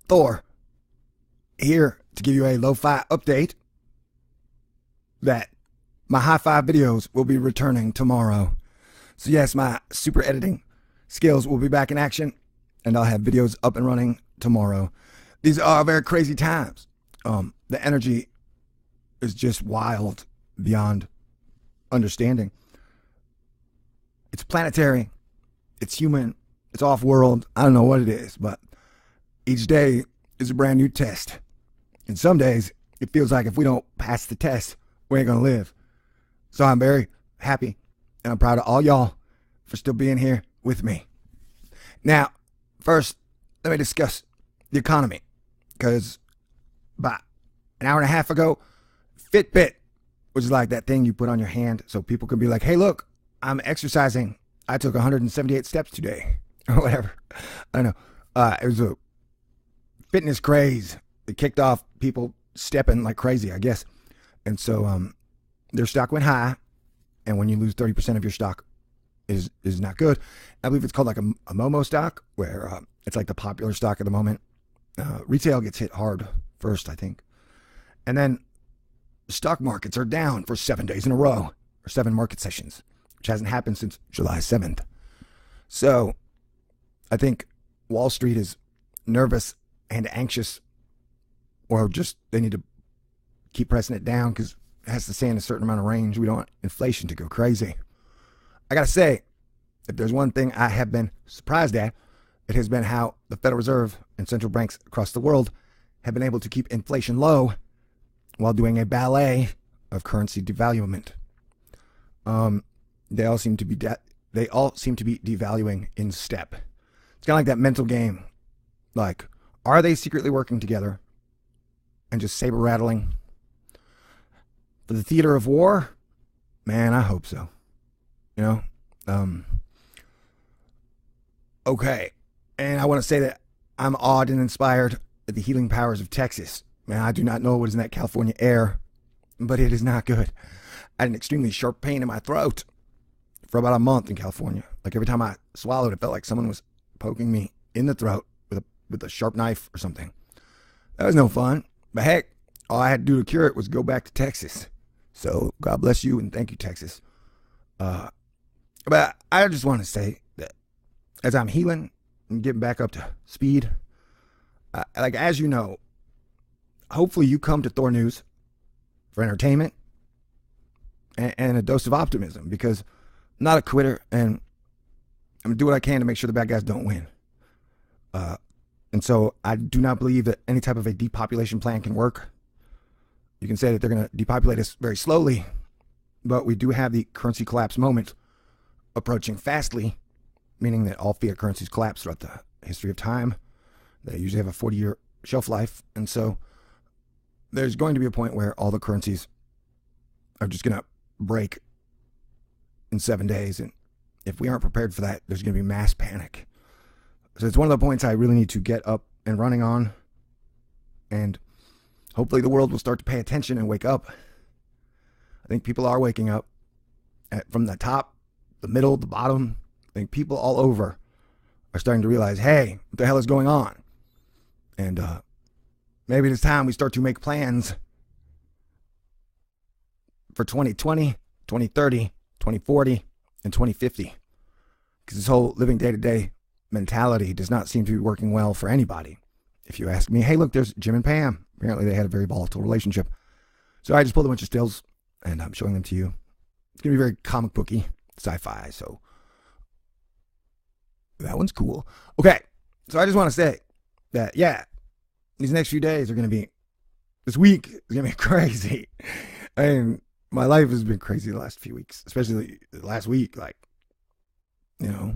Thor, here to give you a lo-fi update that my high five videos will be returning tomorrow. So yes, my super editing skills will be back in action, and I'll have videos up and running tomorrow. These are very crazy times. The energy is just wild beyond understanding. It's planetary, it's human, it's off-world. I don't know what it is, but each day is a brand new test. And some days it feels like if we don't pass the test, we ain't gonna live. So I'm very happy and I'm proud of all y'all for still being here with me. Now, first, let me discuss the economy, because about an hour and a half ago, Fitbit, which is like that thing you put on your hand so people can be like, hey, look, I'm exercising. I took 178 steps today, or whatever. I don't know. It was a fitness craze that kicked off people stepping like crazy, I guess. And so their stock went high, and when you lose 30% of your stock is not good. I believe it's called like a Momo stock, where it's like the popular stock at the moment. Retail gets hit hard first, I think. And then stock markets are down for 7 days in a row, or 7 market sessions, which hasn't happened since July 7th. So I think Wall Street is nervous and anxious, or just they need to keep pressing it down because it has to stay in a certain amount of range. We don't want inflation to go crazy. I gotta say, if there's one thing I have been surprised at, it has been how the Federal Reserve and central banks across the world have been able to keep inflation low while doing a ballet of currency devaluation. They all seem to be devaluing in step. It's kind of like that mental game. Like, are they secretly working together and just saber rattling for the theater of war? Man, I hope so. You know? Okay. And I want to say that I'm awed and inspired at the healing powers of Texas. Man, I do not know what is in that California air, but it is not good. I had an extremely sharp pain in my throat for about a month in California. Like every time I swallowed, it felt like someone was poking me in the throat with a sharp knife or something. That was no fun. But heck, all I had to do to cure it was go back to Texas. So God bless you and thank you, Texas. But I just want to say that as I'm healing and getting back up to speed, like as you know, hopefully you come to THORnews for entertainment and a dose of optimism, because I'm not a quitter and I'm going to do what I can to make sure the bad guys don't win. And so I do not believe that any type of a depopulation plan can work. You can say that they're going to depopulate us very slowly, but we do have the currency collapse moment approaching fastly, meaning that all fiat currencies collapse throughout the history of time. They usually have a 40-year shelf life. And so there's going to be a point where all the currencies are just going to break in 7 days. And if we aren't prepared for that, there's going to be mass panic. So it's one of the points I really need to get up and running on. And hopefully the world will start to pay attention and wake up. I think people are waking up from the top, the middle, the bottom. I think people all over are starting to realize, hey, what the hell is going on? And maybe it's time we start to make plans for 2020, 2030, 2040, and 2050. Because this whole living day-to-day mentality does not seem to be working well for anybody. If you ask me, hey, look, there's Jim and Pam. Apparently they had a very volatile relationship. So I just pulled a bunch of stills and I'm showing them to you. It's going to be very comic booky, sci-fi. So that one's cool. Okay. So I just want to say that, yeah, these next few days are going to be, this week is going to be crazy. And my life has been crazy the last few weeks, especially the last week. Like, you know,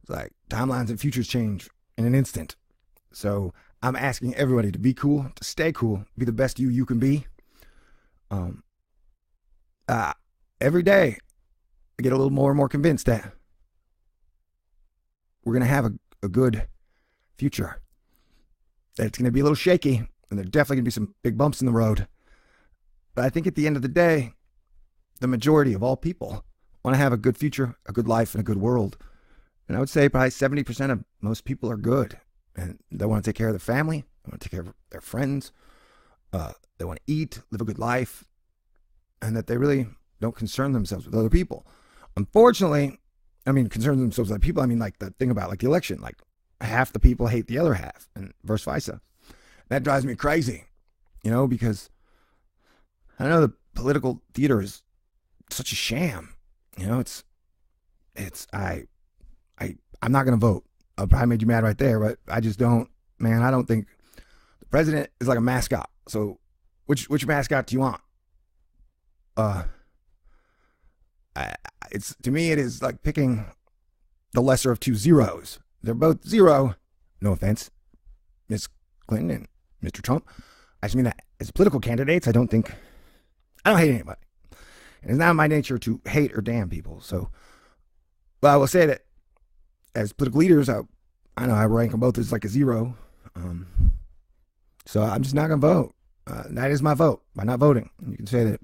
it's like timelines and futures change in an instant. So I'm asking everybody to be cool, to stay cool, be the best you can be. Every day I get a little more and more convinced that we're going to have a good future. That it's going to be a little shaky, and there's definitely going to be some big bumps in the road. But I think at the end of the day, the majority of all people want to have a good future, a good life, and a good world. And I would say probably 70% of most people are good. and they want to take care of their family. They want to take care of their friends. They want to eat, live a good life, and that they really don't concern themselves with other people. Unfortunately, I mean, concern themselves with other people. I mean, like the thing about like the election, like half the people hate the other half, and vice versa. That drives me crazy, because I know the political theater is such a sham. I'm not gonna vote. I probably made you mad right there, but I just don't, man. I don't think the president is like a mascot. So, which mascot do you want? It's, to me, it is like picking the lesser of two zeros. They're both zero. No offense, Miss Clinton and Mr. Trump. I just mean that as political candidates, I don't hate anybody. And it's not my nature to hate or damn people. So, but I will say that as political leaders, I know I rank them both as like a zero. So I'm just not going to vote. That is my vote by not voting. You can say that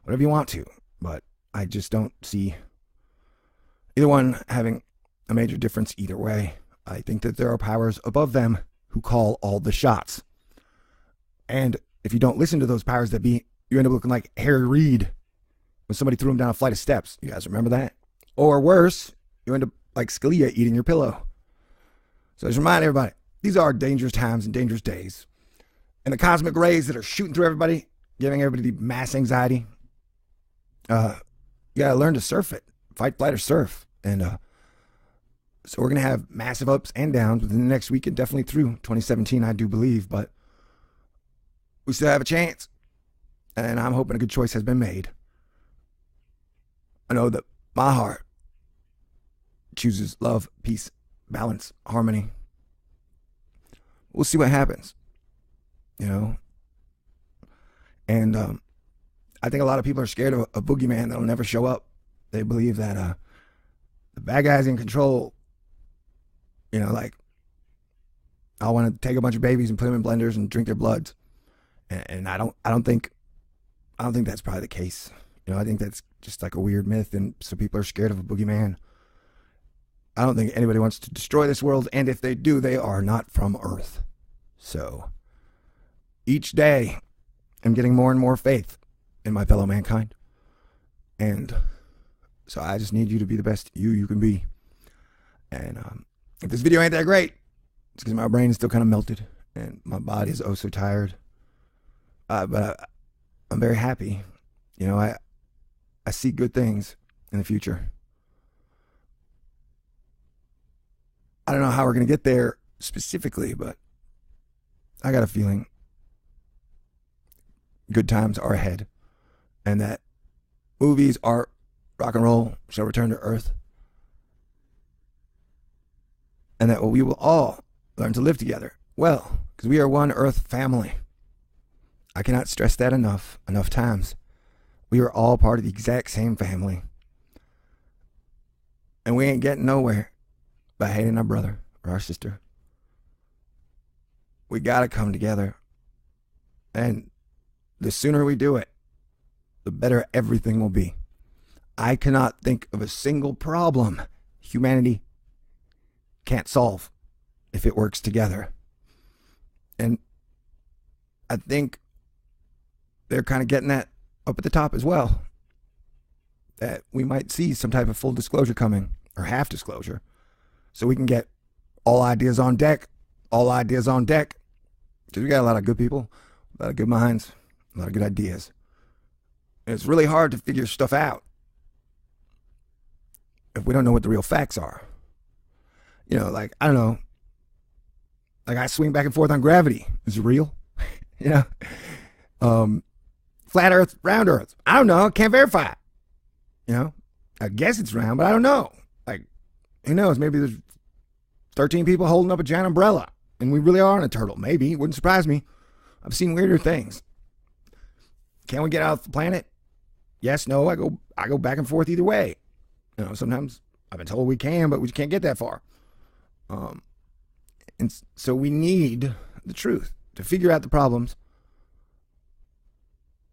whatever you want to, but I just don't see either one having a major difference either way. I think that there are powers above them who call all the shots. And if you don't listen to those powers that be, you end up looking like Harry Reid when somebody threw him down a flight of steps. You guys remember that? Or worse, you end up like Scalia eating your pillow. So just remind everybody, these are dangerous times and dangerous days. And the cosmic rays that are shooting through everybody, giving everybody mass anxiety, you got to learn to surf it. Fight, flight, or surf. And so we're going to have massive ups and downs within the next week and definitely through 2017, I do believe. But we still have a chance. And I'm hoping a good choice has been made. I know that my heart chooses love, peace, balance, harmony. We'll see what happens. And I think a lot of people are scared of a boogeyman that'll never show up. They believe that the bad guy's in control. Like I want to take a bunch of babies and put them in blenders and drink their bloods. And I don't think that's probably the case. I think that's just like a weird myth, and so people are scared of a boogeyman. I don't think anybody wants to destroy this world, and if they do, they are not from Earth. So each day, I'm getting more and more faith in my fellow mankind. And so I just need you to be the best you can be. And if this video ain't that great, it's because my brain is still kind of melted, and my body is oh so tired. But I'm very happy. I see good things in the future. I don't know how we're going to get there specifically, but I got a feeling good times are ahead, and that movies, art, rock and roll shall return to Earth, and that we will all learn to live together well, because we are one Earth family. I cannot stress that enough times. We are all part of the exact same family. And we ain't getting nowhere by hating our brother or our sister. We got to come together. And the sooner we do it, the better everything will be. I cannot think of a single problem humanity can't solve if it works together. And I think they're kind of getting that up at the top as well, that we might see some type of full disclosure coming, or half disclosure, so we can get all ideas on deck, because we got a lot of good people, a lot of good minds, a lot of good ideas. And it's really hard to figure stuff out if we don't know what the real facts are. Like, I don't know, like I swing back and forth on gravity. Is it real? Flat Earth, round Earth. I don't know. Can't verify it. I guess it's round, but I don't know. Like, who knows? Maybe there's 13 people holding up a giant umbrella, and we really are on a turtle. Maybe. It wouldn't surprise me. I've seen weirder things. Can we get out of the planet? Yes, no. I go back and forth either way. Sometimes I've been told we can, but we can't get that far. And so we need the truth to figure out the problems.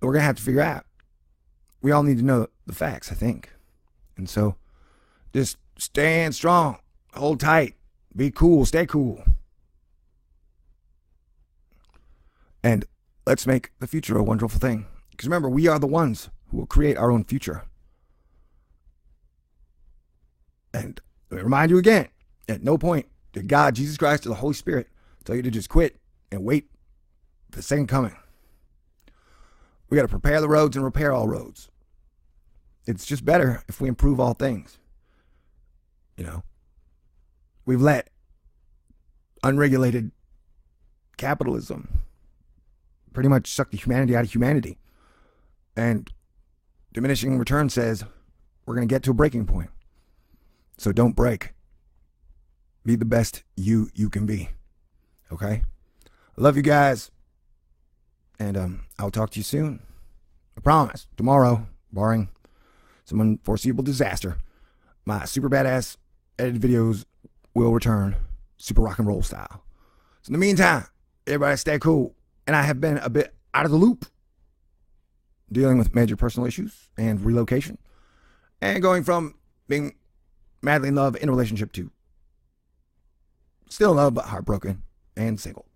We're going to have to figure out. We all need to know the facts, I think. And so just stand strong, hold tight, be cool, stay cool. And let's make the future a wonderful thing. Because remember, we are the ones who will create our own future. And let me remind you again, at no point did God, Jesus Christ, or the Holy Spirit tell you to just quit and wait for the second coming. We got to prepare the roads and repair all roads. It's just better if we improve all things. You know, we've let unregulated capitalism pretty much suck the humanity out of humanity. And diminishing return says we're going to get to a breaking point. So don't break. Be the best you can be. Okay? I love you guys. And I'll talk to you soon. I promise. Tomorrow, barring some unforeseeable disaster, my super badass edited videos will return super rock and roll style. So in the meantime, everybody stay cool. And I have been a bit out of the loop, dealing with major personal issues and relocation, and going from being madly in love in a relationship to still in love but heartbroken and single.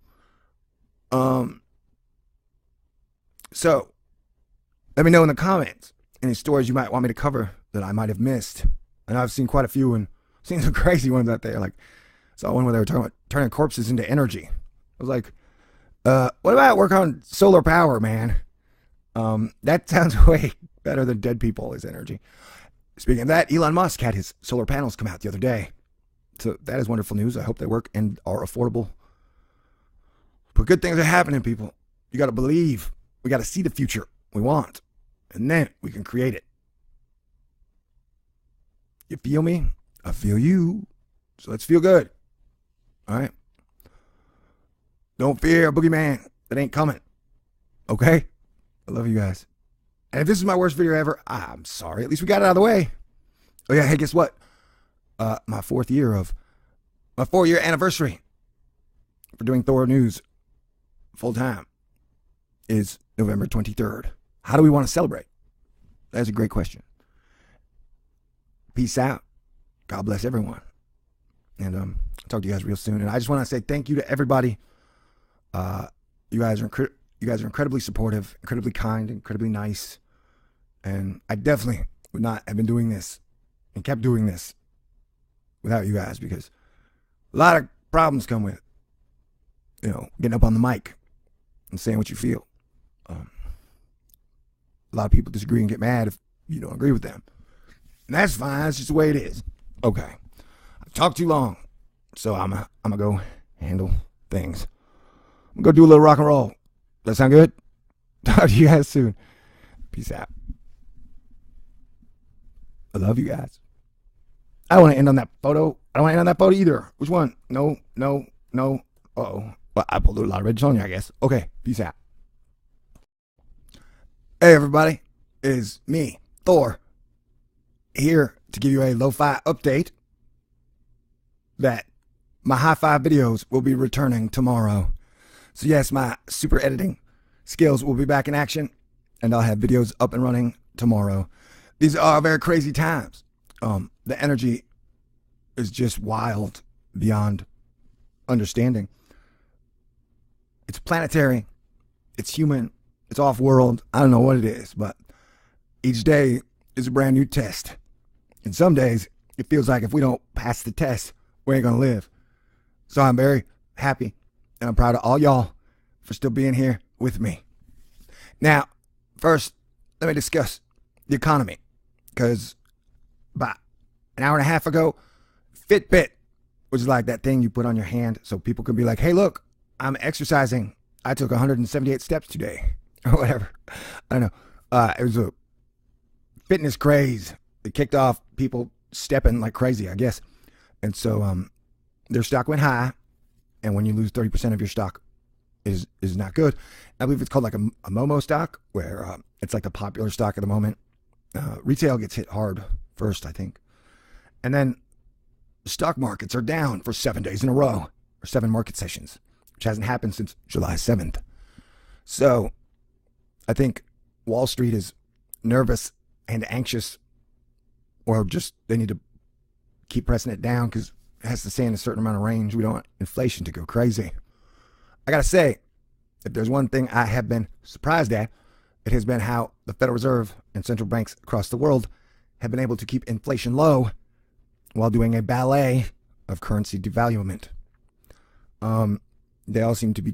So let me know in the comments any stories you might want me to cover that I might have missed. And I've seen quite a few, and seen some crazy ones out there. Like, saw one where they were talking about turning corpses into energy. I was like, what about work on solar power, man? That sounds way better than dead people as energy. Speaking of that, Elon Musk had his solar panels come out the other day. So that is wonderful news. I hope they work and are affordable. But good things are happening, people. You got to believe. We got to see the future we want. And then we can create it. You feel me? I feel you. So let's feel good. All right? Don't fear a boogeyman that ain't coming. Okay? I love you guys. And if this is my worst video ever, I'm sorry. At least we got it out of the way. Oh yeah, hey, guess what? My 4-year anniversary for doing THORnews full time is November 23rd. How do we want to celebrate? That's a great question. Peace out. God bless everyone. And I'll talk to you guys real soon. And I just want to say thank you to everybody. You guys are incredibly supportive, incredibly kind, incredibly nice. And I definitely would not have been doing this and kept doing this without you guys, because a lot of problems come with, you know, getting up on the mic and saying what you feel. A lot of people disagree and get mad if you don't agree with them. And that's fine. That's just the way it is. Okay. I've talked too long, so I'm gonna go handle things. I'm gonna go do a little rock and roll. That sound good? Talk to you guys soon. Peace out. I love you guys. I don't want to end on that photo. I don't want to end on that photo either. Which one? No. Uh-oh. Well, I pulled a lot of red on you, I guess. Okay. Peace out. Hey, everybody. It is me, Thor, here to give you a lo-fi update that my high five videos will be returning tomorrow. So yes, my super editing skills will be back in action, and I'll have videos up and running tomorrow. These are very crazy times. The energy is just wild beyond understanding. It's planetary, it's human, it's off-world. I don't know what it is, but each day is a brand new test. And some days it feels like if we don't pass the test, we ain't gonna live. So I'm very happy and I'm proud of all y'all for still being here with me. Now, first, let me discuss the economy, because about an hour and a half ago, Fitbit, which is like that thing you put on your hand so people can be like, hey, look, I'm exercising. I took 178 steps today, or whatever. I don't know. It was a fitness craze that kicked off, people stepping like crazy, I guess. And so their stock went high, and when you lose 30% of your stock is not good. I believe it's called like a Momo stock, where it's like the popular stock at the moment. Retail gets hit hard first, I think. And then the stock markets are down for 7 days in a row, or 7 market sessions, which hasn't happened since July 7th. So I think Wall Street is nervous and anxious, or just they need to keep pressing it down because it has to stay in a certain amount of range. We don't want inflation to go crazy. I got to say, if there's one thing I have been surprised at, it has been how the Federal Reserve and central banks across the world have been able to keep inflation low while doing a ballet of currency devaluation. They all seem to be